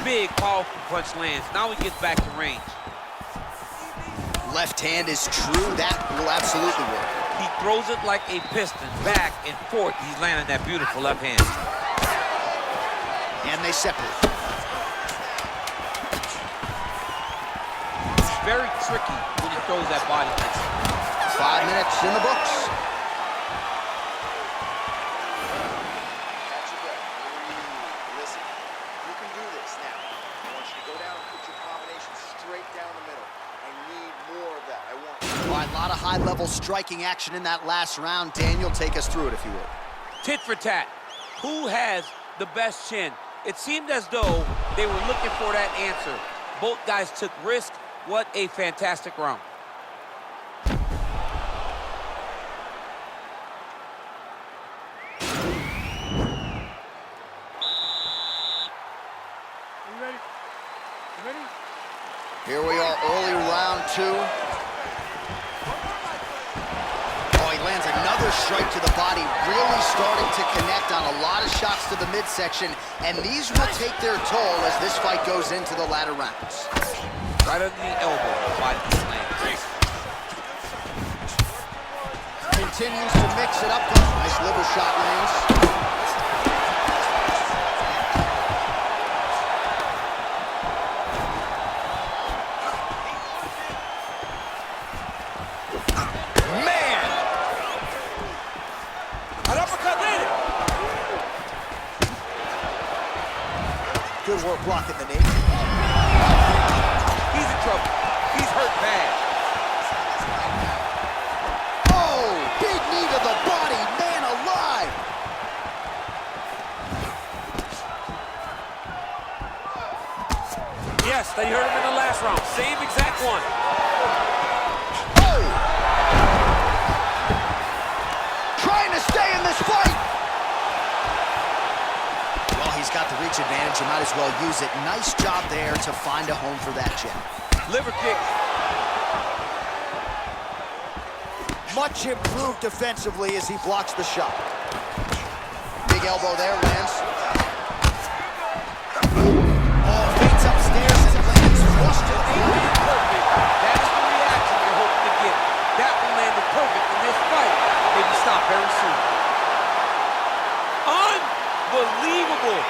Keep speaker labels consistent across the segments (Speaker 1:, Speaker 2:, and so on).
Speaker 1: big, powerful punch lands. Now he gets back to range.
Speaker 2: Left hand is true. That will absolutely work.
Speaker 1: He throws it like a piston, back and forth. He's landing that beautiful left hand.
Speaker 2: And they separate.
Speaker 1: It's very tricky when he throws that body punch.
Speaker 2: 5 minutes in the books.
Speaker 3: Listen, you can do this now. I want you to go down and put your combination straight down the middle. I need more of that. I want.
Speaker 2: All right, a lot of high-level striking action in that last round. Daniel, take us through it, if you would.
Speaker 1: Tit for tat. Who has the best chin? It seemed as though they were looking for that answer. Both guys took risk. What a fantastic round.
Speaker 2: Here we are, early round 2. Oh, he lands another strike to the body, really starting to connect on a lot of shots to the midsection, and these will take their toll as this fight goes into the latter rounds.
Speaker 1: Right under the elbow, body lands.
Speaker 2: Continues to mix it up. Nice liver shot lands. Good work blocking the knee.
Speaker 1: He's in trouble. He's hurt bad.
Speaker 2: Oh, big knee to the body. Man alive.
Speaker 1: Yes, they hurt him in the last round. Same exact one.
Speaker 2: Oh! Trying to stay in this fight. He's got the reach advantage, you might as well use it. Nice job there to find a home for that jab.
Speaker 1: Liver kick.
Speaker 2: Much improved defensively as he blocks the shot. Big elbow there, lands. Oh, faints upstairs and lands flush to the floor.
Speaker 1: Perfect. That's the reaction you're hoping to get. That one landed perfect in this fight. Maybe stop very soon. Unbelievable.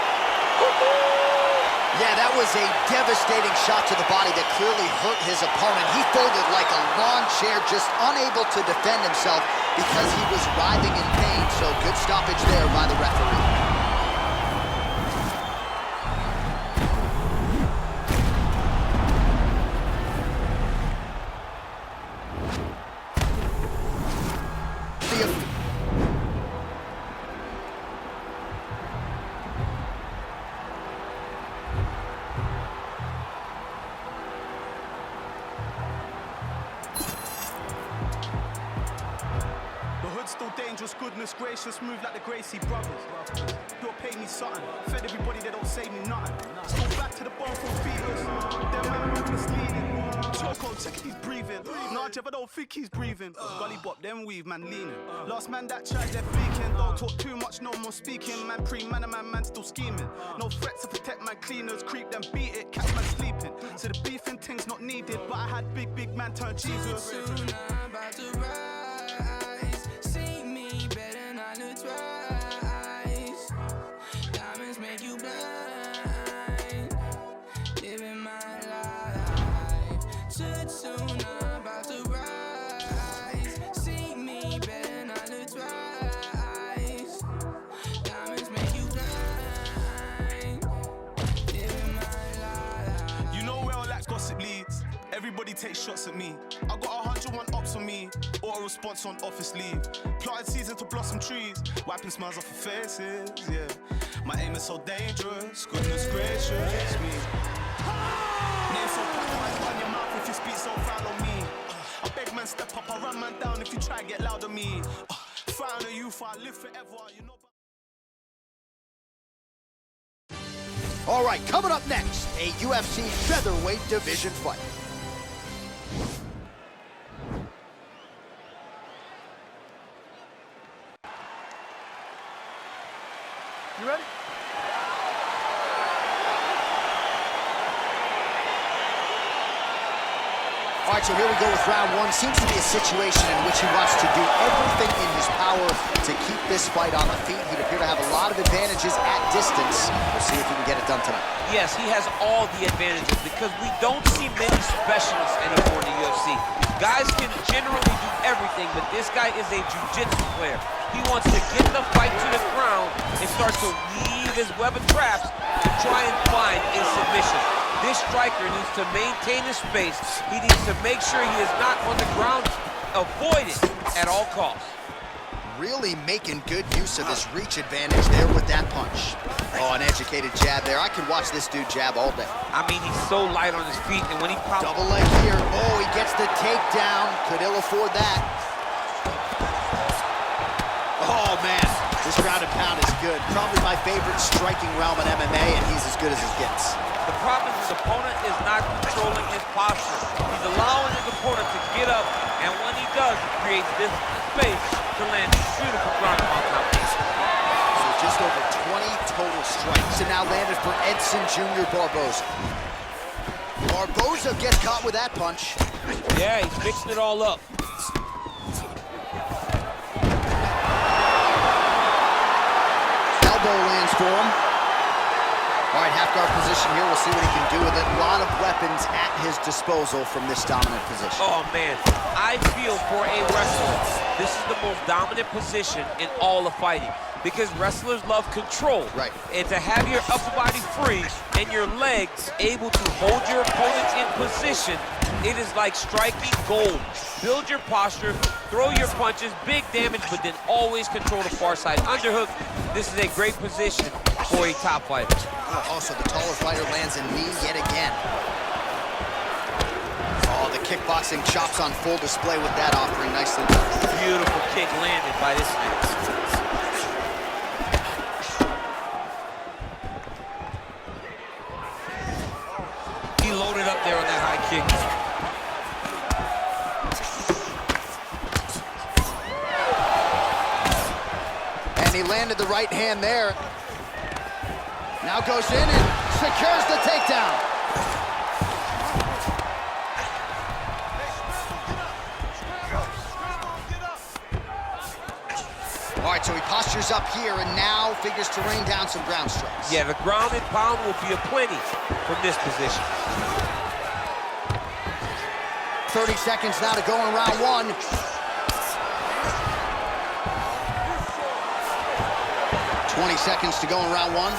Speaker 2: Yeah, that was a devastating shot to the body that clearly hurt his opponent. He folded like a lawn chair, just unable to defend himself because he was writhing in pain. So good stoppage there by the referee.
Speaker 4: Still dangerous, goodness gracious, move like the Gracie brothers. You'll pay me something, fed everybody, they don't say me nothing. Still back to the bone from feeders, their man was misleading. Choco, check if he's breathing. Nah, Jeff, I don't think he's breathing. Gully bop, then weave, man leaning. Last man that tried, they're freaking. Don't talk too much, no more speaking. Man pre-man, a man still scheming. No threats to protect my cleaners, creep them, beat it, catch man sleeping. So the beefing thing's not needed, but I had big man turn Jesus. Everybody takes shots at me. I got 101 ops on me, or a response on office leave. Planted season to blossom trees, wiping smiles off of faces, yeah. My aim is so dangerous, goodness gracious me. Name so packed, run your mouth if you speak so foul on me. I beg man step up, I run man down if you try and get loud on me. Frown on you, for I live forever, you know.
Speaker 2: All right, coming up next, a UFC featherweight division fight.
Speaker 4: You ready?
Speaker 2: All right, so here we go with round one. Seems to be a situation in which he wants to do everything in his power to keep this fight on the feet. He'd appear to have a lot of advantages at distance. We'll see if he can get it done tonight.
Speaker 1: Yes, he has all the advantages because we don't see many specialists anymore in the UFC. Guys can generally do everything, but this guy is a jiu-jitsu player. He wants to get the fight to the ground and start to weave his web of traps to try and find a submission. This striker needs to maintain his space. He needs to make sure he is not on the ground, avoid it at all costs.
Speaker 2: Really making good use of his reach advantage there with that punch. Oh, an educated jab there. I could watch this dude jab all day.
Speaker 1: I mean, he's so light on his feet, and when he pops...
Speaker 2: Double leg here. Oh, he gets the takedown. Could ill afford that. Oh, man. This ground and pound is good. Probably my favorite striking realm in MMA, and he's as good as it gets.
Speaker 1: The problem is his opponent is not controlling his posture. He's allowing his opponent to get up, and when he does, he creates this space to land these beautiful ground and pound combos.
Speaker 2: So just over 20 total strikes, and now landed for Edson Jr. Barboza. Barboza gets caught with that punch.
Speaker 1: Yeah, he's mixing it all up.
Speaker 2: Elbow lands for him. All right, half guard position here. We'll see what he can do with it. A lot of weapons at his disposal from this dominant position.
Speaker 1: Oh, man. I feel for a wrestler, this is the most dominant position in all of fighting because wrestlers love control.
Speaker 2: Right.
Speaker 1: And to have your upper body free and your legs able to hold your opponent in position, it is like striking gold. Build your posture, throw your punches, big damage, but then always control the far side underhook. This is a great position for a top fighter.
Speaker 2: Also, the taller fighter lands a knee yet again. Oh, the kickboxing chops on full display with that offering. Nicely done.
Speaker 1: Beautiful kick landed by this man. He loaded up there on that high kick.
Speaker 2: And he landed the right hand there. Now goes in and secures the takedown. All right, so he postures up here and now figures to rain down some ground strikes.
Speaker 1: Yeah, the ground and pound will be aplenty from this position.
Speaker 2: 30 seconds now to go in round one. $20 seconds to go in round one.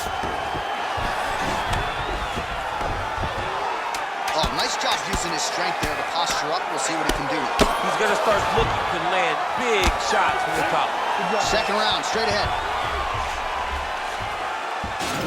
Speaker 2: Oh, nice job using his strength there to posture up. We'll see what he can do.
Speaker 1: He's going to start looking to land big shots from the top.
Speaker 2: Second round, straight ahead.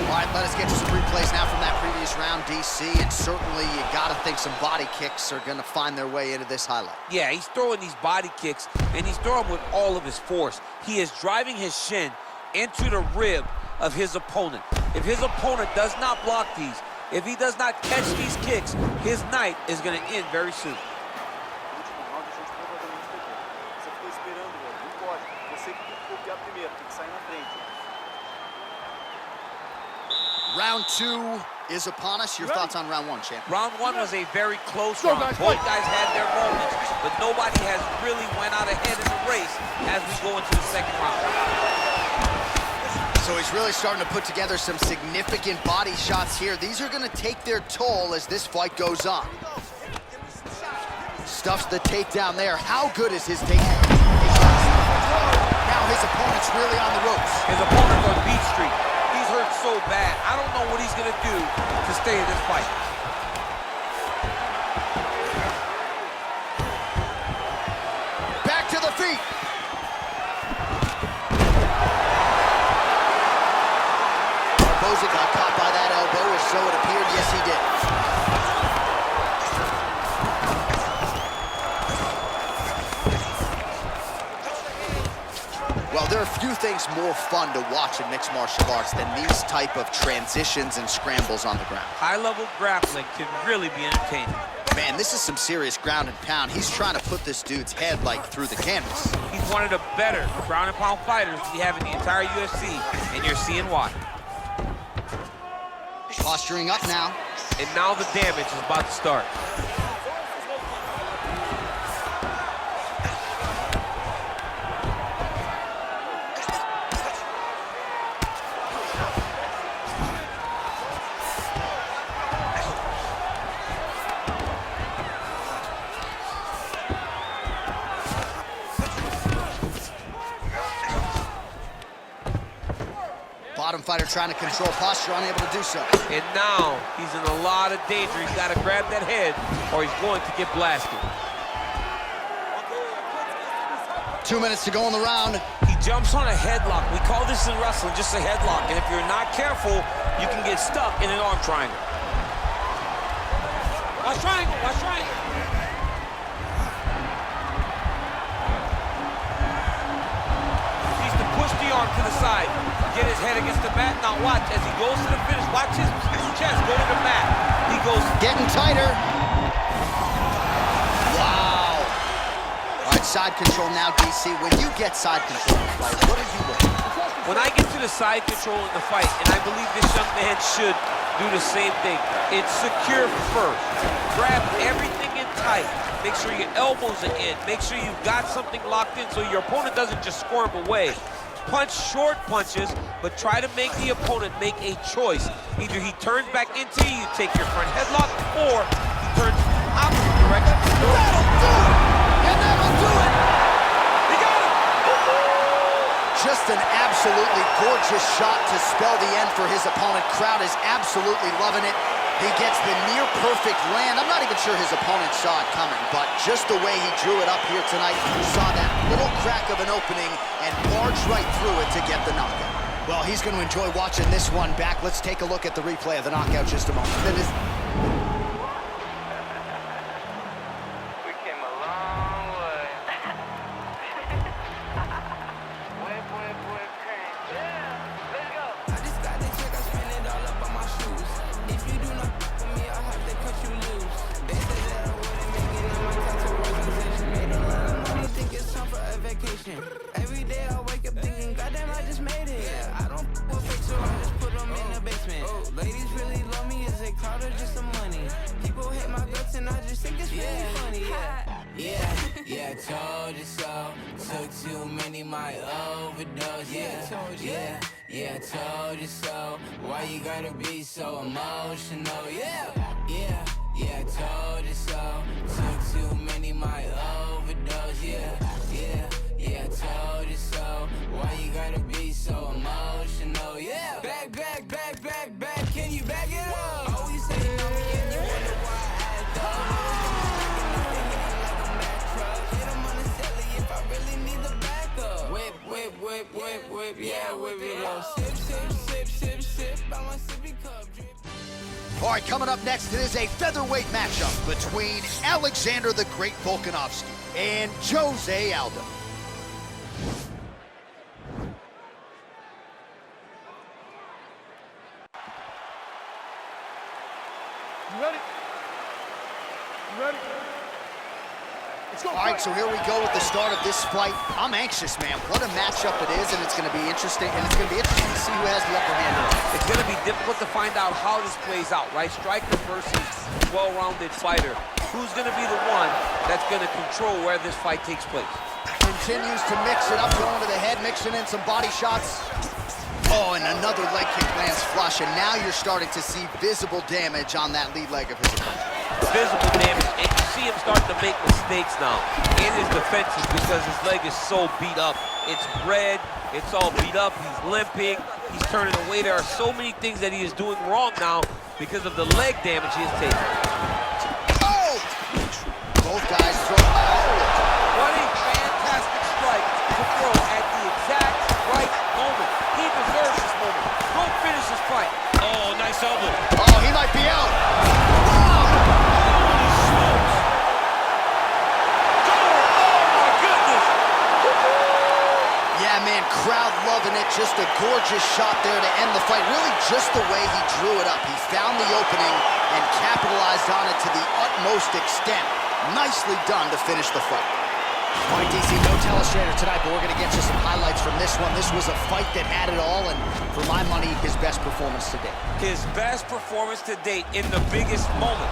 Speaker 2: All right, let us get to some replays now from that previous round, DC, and certainly you gotta think some body kicks are gonna find their way into this highlight.
Speaker 1: Yeah, he's throwing these body kicks, and he's throwing them with all of his force. He is driving his shin into the rib of his opponent. If his opponent does not block these, if he does not catch these kicks, his night is gonna end very soon.
Speaker 2: Round two is upon us. Your thoughts on round one, champ?
Speaker 1: Round one was a very close round. Both guys had their moments, but nobody has really went out ahead in the race as we go into the second round.
Speaker 2: So he's really starting to put together some significant body shots here. These are going to take their toll as this fight goes on. Stuffs the takedown there. How good is his takedown? Now his opponent's really on the ropes.
Speaker 1: His opponent's on Beat Street. He's hurt so bad. I don't know what he's going to do to stay in this fight.
Speaker 2: Back to the feet. Barboza got caught by that elbow, or so it appeared. Yes, he did. Well, there are few things more fun to watch in mixed martial arts than these type of transitions and scrambles on the ground.
Speaker 1: High-level grappling can really be entertaining.
Speaker 2: Man, this is some serious ground and pound. He's trying to put this dude's head, like, through the canvas.
Speaker 1: He's one of the better ground and pound fighters we have in the entire UFC, and you're seeing why.
Speaker 2: Posturing up now.
Speaker 1: And now the damage is about to start.
Speaker 2: fighter trying to control posture, unable to do so.
Speaker 1: And now he's in a lot of danger. He's got to grab that head or he's going to get blasted.
Speaker 2: 2 minutes to go in the round.
Speaker 1: He jumps on a headlock. We call this in wrestling just a headlock. And if you're not careful, you can get stuck in an arm triangle. Watch triangle, watch triangle. Needs to push the arm to the side. Get his head against the mat. Now watch as he goes to the finish. Watch his chest go to the mat. He goes
Speaker 2: getting tighter. Wow. All right, side control now, DC. When you get side control, like, what are you looking for?
Speaker 1: When I get to the side control in the fight, and I believe this young man should do the same thing, it's secure first. Grab everything in tight. Make sure your elbows are in. Make sure you've got something locked in so your opponent doesn't just squirm away. Punch short punches, but try to make the opponent make a choice. Either he turns back into you, take your front headlock, or he turns opposite direction.
Speaker 2: That'll do it! And that'll do it!
Speaker 1: He got him!
Speaker 2: Just an absolutely gorgeous shot to spell the end for his opponent. Crowd is absolutely loving it. He gets the near-perfect land. I'm not even sure his opponent saw it coming, but just the way he drew it up here tonight, saw that little crack of an opening and barged right through it to get the knockout. Well, he's going to enjoy watching this one back. Let's take a look at the replay of the knockout just a moment.
Speaker 5: We came a long way. Boy, crank. Yeah, let's go. I just got the check, I spend it all up on my shoes. If you do not for me, I'll have to cut you loose. They said that I wouldn't make it on my tattoo organization. Made a lot of money, think it's time for a vacation. Every day I wake up thinking, goddamn, I just made it. Yeah, I don't with fake, so I just put them in the basement. Ladies really love me, is it clout or just some money? People hate my guts and I just think it's really funny. Yeah, told you so. Took too many, my overdose. Yeah, told you so. Why you gotta be so emotional? Yeah, told you so. Took too many, my overdose. Yeah, told you so. Why you gotta be so emotional? Yeah, back. Can you back it up? Oh, you say no, and you wonder why I act up. Whip, yeah, whip it up. Sip, I want sippy cup drip.
Speaker 2: All right, coming up next, it is a featherweight matchup between Alexander the Great Volkanovski and Jose Aldo.
Speaker 6: You ready?
Speaker 2: All right, so here we go with the start of this fight. I'm anxious, man. What a matchup it is, and it's going to be interesting. And it's going to be interesting to see who has the upper hand.
Speaker 1: It's going to be difficult to find out how this plays out, right? Striker versus well-rounded fighter. Who's going to be the one that's going to control where this fight takes place?
Speaker 2: Continues to mix it up, going to the head, mixing in some body shots. Oh, and another leg kick lands flush, and now you're starting to see visible damage on that lead leg of his opponent.
Speaker 1: Visible damage, and you see him starting to make mistakes now in his defenses because his leg is so beat up. It's red, it's all beat up, he's limping, he's turning away. There are so many things that he is doing wrong now because of the leg damage he has taken.
Speaker 2: Oh! Both guys throw. Oh!
Speaker 1: What a fantastic strike to throw at the exact right moment. He deserves this moment. Don't finish this fight. Oh, nice elbow.
Speaker 2: Oh, he might be out. Man, crowd loving it. Just a gorgeous shot there to end the fight. Really just the way he drew it up. He found the opening and capitalized on it to the utmost extent. Nicely done to finish the fight. All right, DC, no telestrator tonight, but we're going to get you some highlights from this one. This was a fight that had it all, and for my money, his best performance to date.
Speaker 1: His best performance to date in the biggest moment.